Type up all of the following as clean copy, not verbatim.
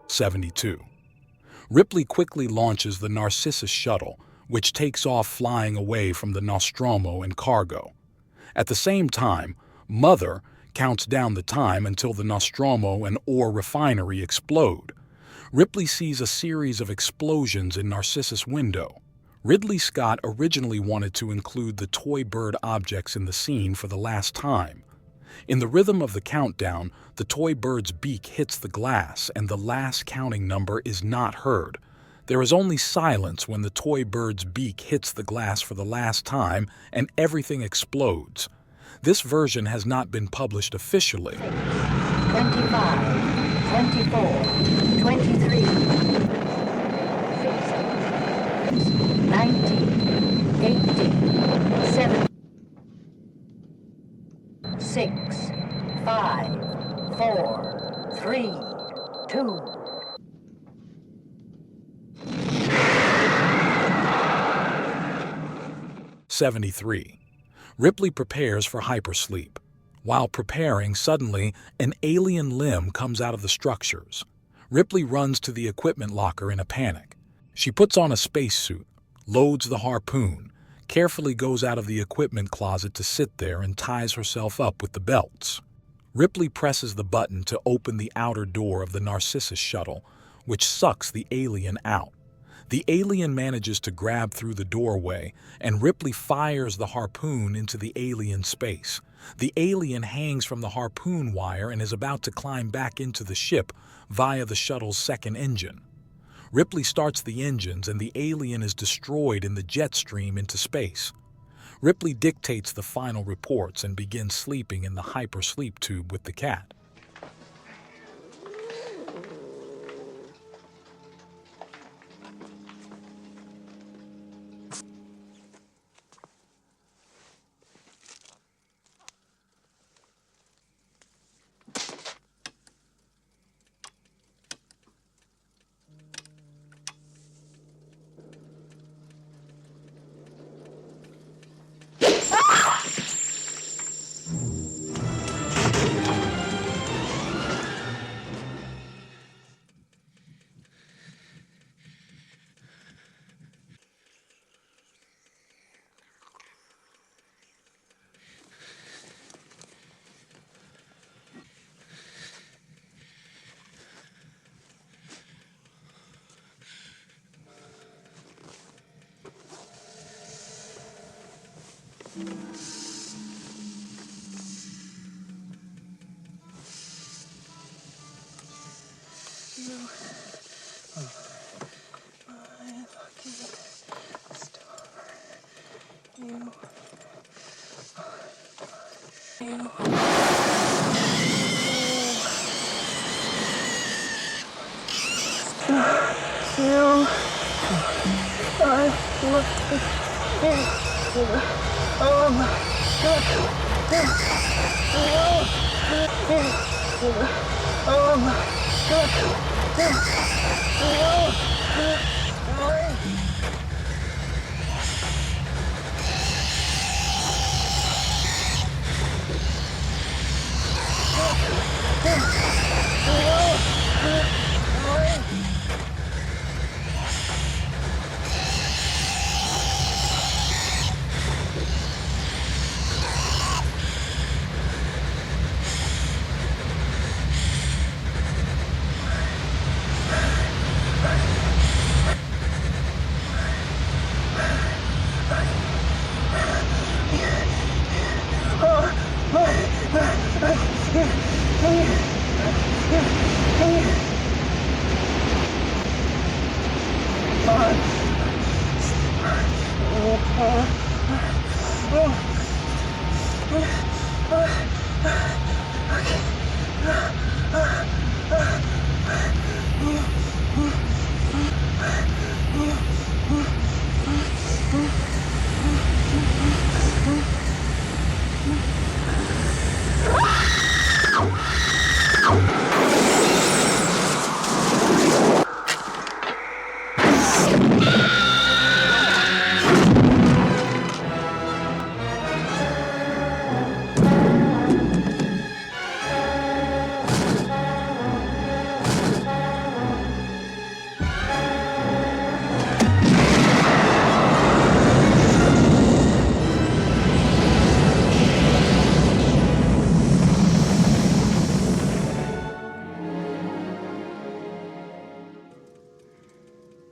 72. Ripley quickly launches the Narcissus shuttle, which takes off flying away from the Nostromo and cargo. At the same time, Mother counts down the time until the Nostromo and ore refinery explode. Ripley sees a series of explosions in Narcissus' window. Ridley Scott originally wanted to include the toy bird objects in the scene for the last time. In the rhythm of the countdown, the toy bird's beak hits the glass and the last counting number is not heard. There is only silence when the toy bird's beak hits the glass for the last time and everything explodes. This version has not been published officially. 25, 24, 23, 19, 18, 7, 6, 5, 4, 3, 2. '73. Ripley prepares for hypersleep. While preparing, suddenly, an alien limb comes out of the structures. Ripley runs to the equipment locker in a panic. She puts on a spacesuit, loads the harpoon, carefully goes out of the equipment closet to sit there and ties herself up with the belts. Ripley presses the button to open the outer door of the Narcissus shuttle, which sucks the alien out. The alien manages to grab through the doorway, and Ripley fires the harpoon into the alien space. The alien hangs from the harpoon wire and is about to climb back into the ship via the shuttle's second engine. Ripley starts the engines and the alien is destroyed in the jet stream into space. Ripley dictates the final reports and begins sleeping in the hypersleep tube with the cat.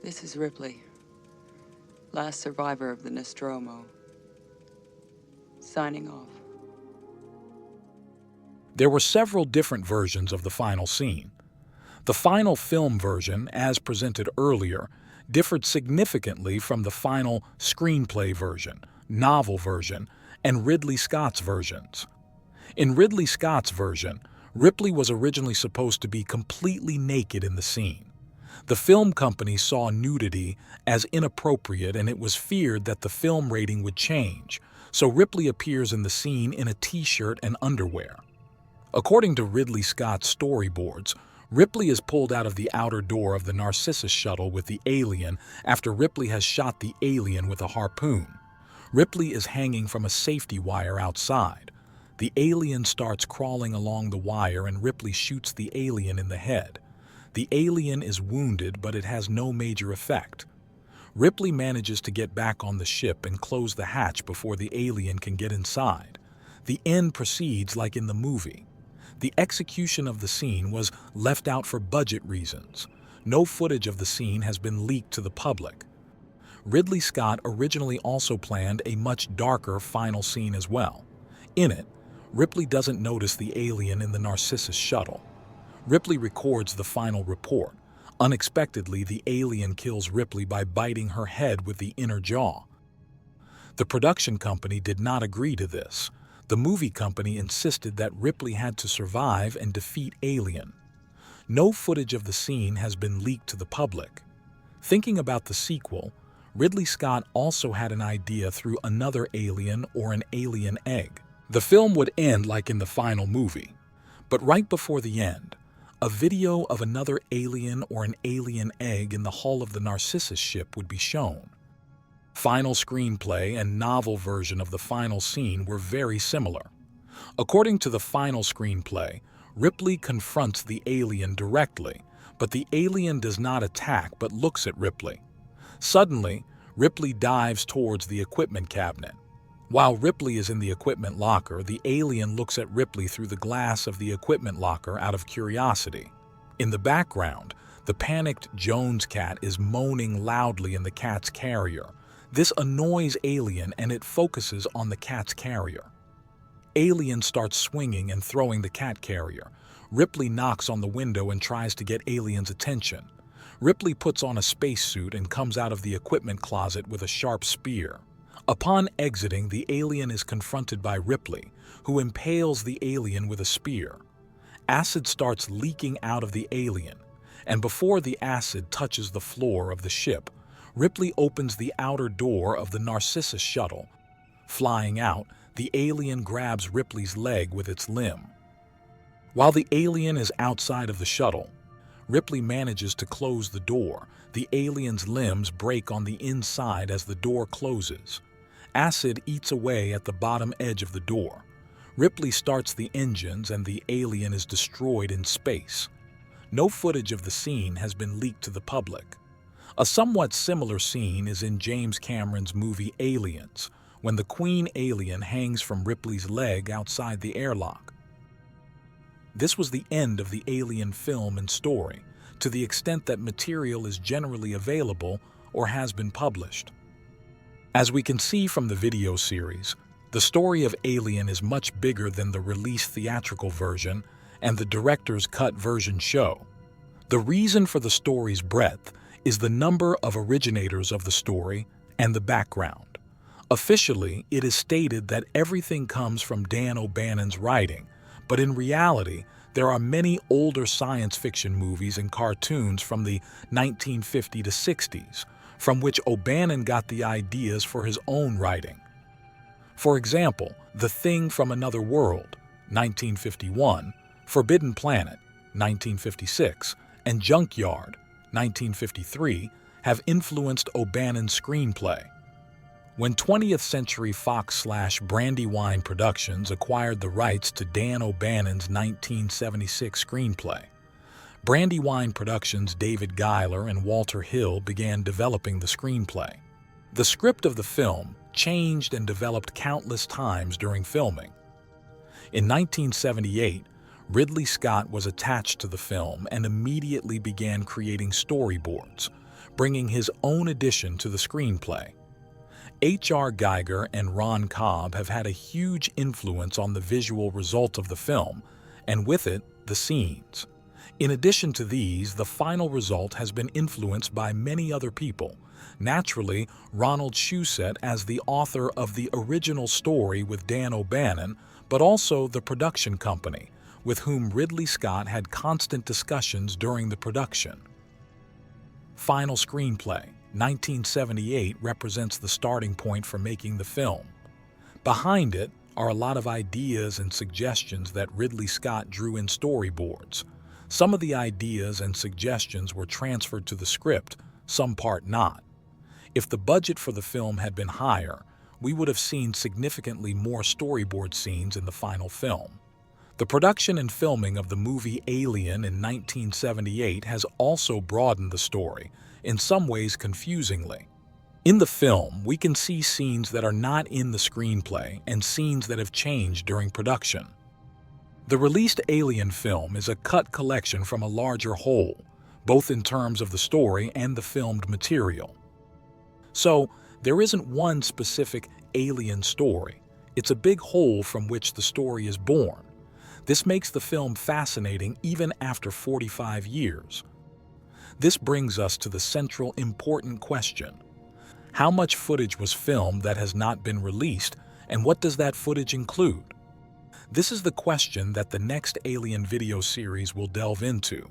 This is Ripley, last survivor of the Nostromo. Signing off. There were several different versions of the final scene. The final film version, as presented earlier, differed significantly from the final screenplay version, novel version, and Ridley Scott's versions. In Ridley Scott's version, Ripley was originally supposed to be completely naked in the scene. The film company saw nudity as inappropriate, and it was feared that the film rating would change, so Ripley appears in the scene in a t-shirt and underwear. According to Ridley Scott's storyboards, Ripley is pulled out of the outer door of the Narcissus shuttle with the alien after Ripley has shot the alien with a harpoon. Ripley is hanging from a safety wire outside. The alien starts crawling along the wire and Ripley shoots the alien in the head. The alien is wounded, but it has no major effect. Ripley manages to get back on the ship and close the hatch before the alien can get inside. The end proceeds like in the movie. The execution of the scene was left out for budget reasons. No footage of the scene has been leaked to the public. Ridley Scott originally also planned a much darker final scene as well. In it, Ripley doesn't notice the alien in the Narcissus shuttle. Ripley records the final report. Unexpectedly, the alien kills Ripley by biting her head with the inner jaw. The production company did not agree to this. The movie company insisted that Ripley had to survive and defeat Alien. No footage of the scene has been leaked to the public. Thinking about the sequel, Ridley Scott also had an idea through another alien or an alien egg. The film would end like in the final movie, but right before the end, a video of another alien or an alien egg in the hull of the Narcissus ship would be shown. Final screenplay and novel version of the final scene were very similar. According to the final screenplay, Ripley confronts the alien directly, but the alien does not attack but looks at Ripley. Suddenly, Ripley dives towards the equipment cabinet. While Ripley is in the equipment locker, the alien looks at Ripley through the glass of the equipment locker out of curiosity. In the background, the panicked Jones cat is moaning loudly in the cat's carrier. This annoys Alien and it focuses on the cat's carrier. Alien starts swinging and throwing the cat carrier. Ripley knocks on the window and tries to get Alien's attention. Ripley puts on a spacesuit and comes out of the equipment closet with a sharp spear. Upon exiting, the alien is confronted by Ripley, who impales the alien with a spear. Acid starts leaking out of the alien, and before the acid touches the floor of the ship, Ripley opens the outer door of the Narcissus shuttle. Flying out, the alien grabs Ripley's leg with its limb. While the alien is outside of the shuttle, Ripley manages to close the door. The alien's limbs break on the inside as the door closes. Acid eats away at the bottom edge of the door. Ripley starts the engines and the alien is destroyed in space. No footage of the scene has been leaked to the public. A somewhat similar scene is in James Cameron's movie Aliens, when the Queen alien hangs from Ripley's leg outside the airlock. This was the end of the Alien film and story, to the extent that material is generally available or has been published. As we can see from the video series, the story of Alien is much bigger than the released theatrical version and the director's cut version show. The reason for the story's breadth is the number of originators of the story and the background. Officially, it is stated that everything comes from Dan O'Bannon's writing, but in reality, there are many older science fiction movies and cartoons from the 1950s to 60s, from which O'Bannon got the ideas for his own writing. For example, The Thing from Another World, 1951, Forbidden Planet, 1956, and Junkyard, 1953, have influenced O'Bannon's screenplay. When 20th Century Fox/Brandywine Productions acquired the rights to Dan O'Bannon's 1976 screenplay, Brandywine Productions' David Giler and Walter Hill began developing the screenplay. The script of the film changed and developed countless times during filming. In 1978, Ridley Scott was attached to the film and immediately began creating storyboards. bringing his own addition to the screenplay. H.R. Giger and Ron Cobb have had a huge influence on the visual result of the film, and with it, the scenes. In addition to these, the final result has been influenced by many other people. Naturally, Ronald Shusett as the author of the original story with Dan O'Bannon, but also the production company, with whom Ridley Scott had constant discussions during the production. Final screenplay, 1978, represents the starting point for making the film. Behind it are a lot of ideas and suggestions that Ridley Scott drew in storyboards. Some of the ideas and suggestions were transferred to the script, some part not. If the budget for the film had been higher, we would have seen significantly more storyboard scenes in the final film. The production and filming of the movie Alien in 1978 has also broadened the story, in some ways confusingly. In the film, we can see scenes that are not in the screenplay and scenes that have changed during production. The released Alien film is a cut collection from a larger whole, both in terms of the story and the filmed material. So, there isn't one specific Alien story. It's a big whole from which the story is born. This makes the film fascinating even after 45 years. This brings us to the central important question. How much footage was filmed that has not been released, and what does that footage include? This is the question that the next Alien video series will delve into.